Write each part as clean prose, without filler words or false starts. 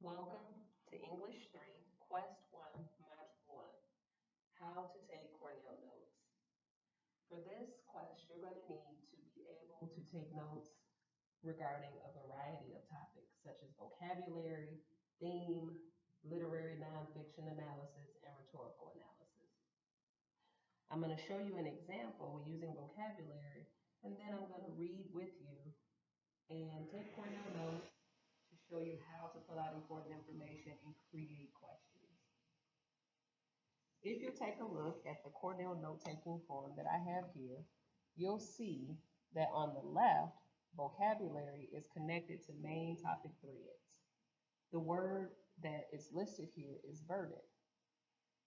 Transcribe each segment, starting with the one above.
Welcome to English 3, Quest 1, Module 1, How to Take Cornell Notes. For this quest, you're going to need to be able to take notes regarding a variety of topics such as vocabulary, theme, literary nonfiction analysis, and rhetorical analysis. I'm going to show you an example using vocabulary, and then I'm going to read with you and take Cornell notes to show you how to pull out important information and create questions. If you take a look at the Cornell note-taking form that I have here, you'll see that on the left, vocabulary is connected to main topic threads. The word that is listed here is verdant.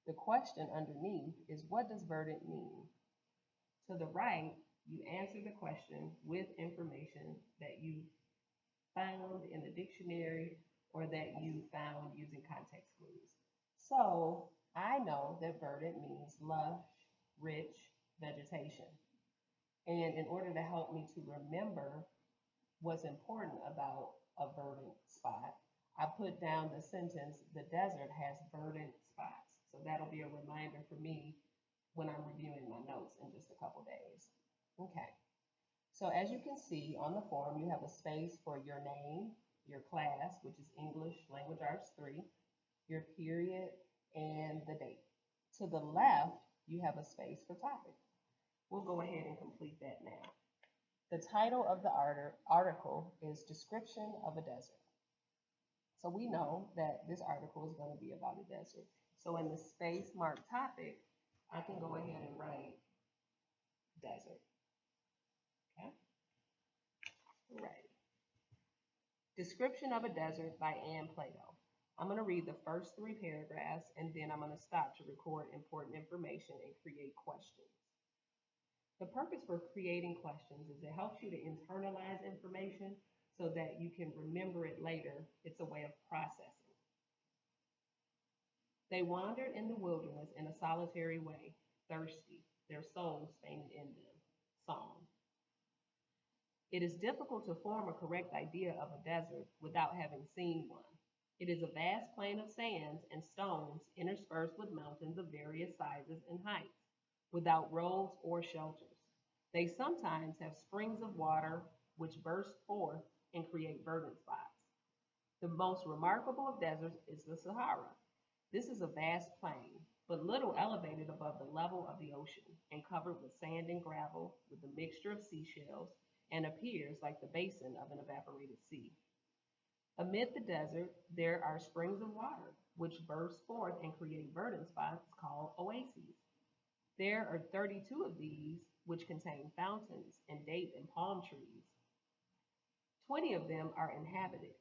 The question underneath is, what does verdant mean? To the right, you answer the question with information that you found in the dictionary or that you found using context clues. So I know that verdant means lush, rich vegetation. And in order to help me to remember what's important about a verdant spot, I put down the sentence, the desert has verdant spots. So that'll be a reminder for me when I'm reviewing my notes in just a couple days. Okay. So as you can see on the form, you have a space for your name, your class, which is English Language Arts 3, your period, and the date. To the left, you have a space for topic. We'll go ahead and complete that now. The title of the article is Description of a Desert. So we know that this article is going to be about a desert. So in the space marked topic, I can go ahead and write desert. Okay. Right. Description of a Desert by Anne Plato. I'm going to read the first 3 paragraphs and then I'm going to stop to record important information and create questions. The purpose for creating questions is it helps you to internalize information so that you can remember it later. It's a way of processing. They wandered in the wilderness in a solitary way, thirsty, their souls fainted in them. Psalm. It is difficult to form a correct idea of a desert without having seen one. It is a vast plain of sands and stones interspersed with mountains of various sizes and heights, without roads or shelters. They sometimes have springs of water which burst forth and create verdant spots. The most remarkable of deserts is the Sahara. This is a vast plain, but little elevated above the level of the ocean and covered with sand and gravel with a mixture of seashells and appears like the basin of an evaporated sea. Amid the desert, there are springs of water, which burst forth and create verdant spots called oases. There are 32 of these, which contain fountains and date and palm trees. 20 of them are inhabited.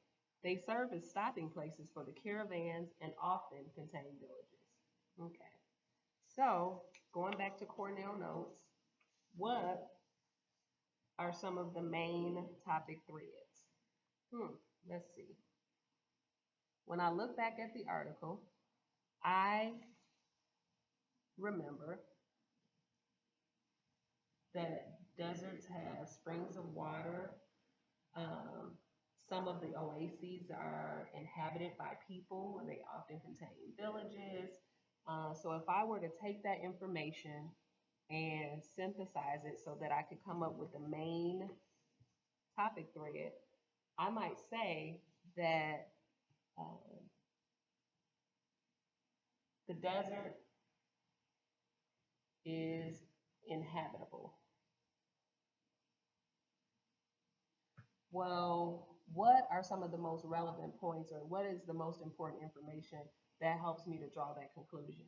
They serve as stopping places for the caravans and often contain villages. Okay, so going back to Cornell notes, what are some of the main topic threads? Let's see. When I look back at the article, I remember that deserts have springs of water. Some of the oases are inhabited by people and they often contain villages. So if I were to take that information and synthesize it so that I could come up with the main topic thread, I might say that the desert is inhabitable. Well, what are some of the most relevant points or what is the most important information that helps me to draw that conclusion?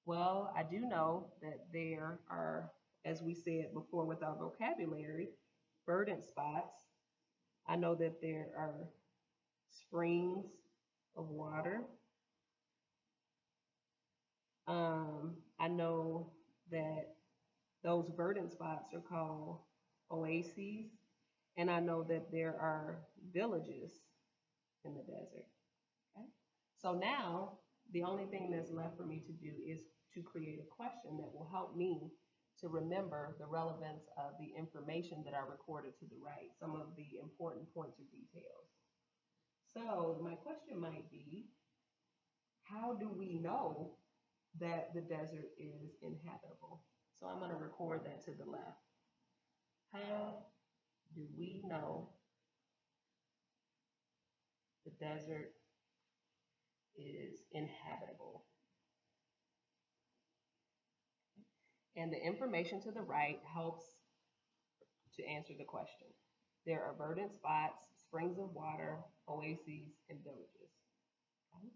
Well, I do know that there are, as we said before with our vocabulary, verdant spots. I know that there are springs of water. I know that those verdant spots are called oases, and I know that there are villages in the desert. Okay? So now the only thing that's left for me to do is to create a question that will help me to remember the relevance of the information that I recorded to the right, some of the important points or details. So my question might be, how do we know that the desert is inhabitable? So I'm going to record that to the left. How do we know the desert is inhabitable? And the information to the right helps to answer the question. There are verdant spots, springs of water, oases, and villages. Okay.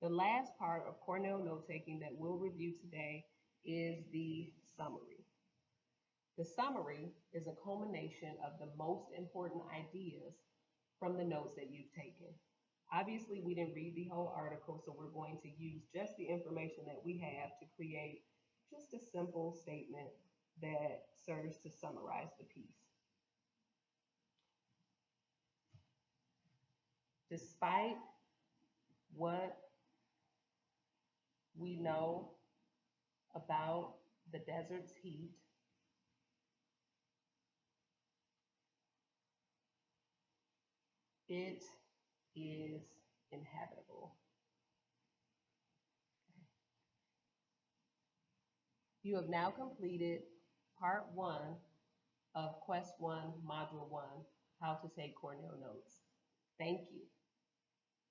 The last part of Cornell note taking that we'll review today is the summary. The summary is a culmination of the most important ideas from the notes that you've taken. Obviously, we didn't read the whole article, so we're going to use just the information that we have to create just a simple statement that serves to summarize the piece. Despite what we know about the desert's heat, it is inhabitable. You have now completed part 1 of Quest 1, Module 1, How to Take Cornell Notes. Thank you.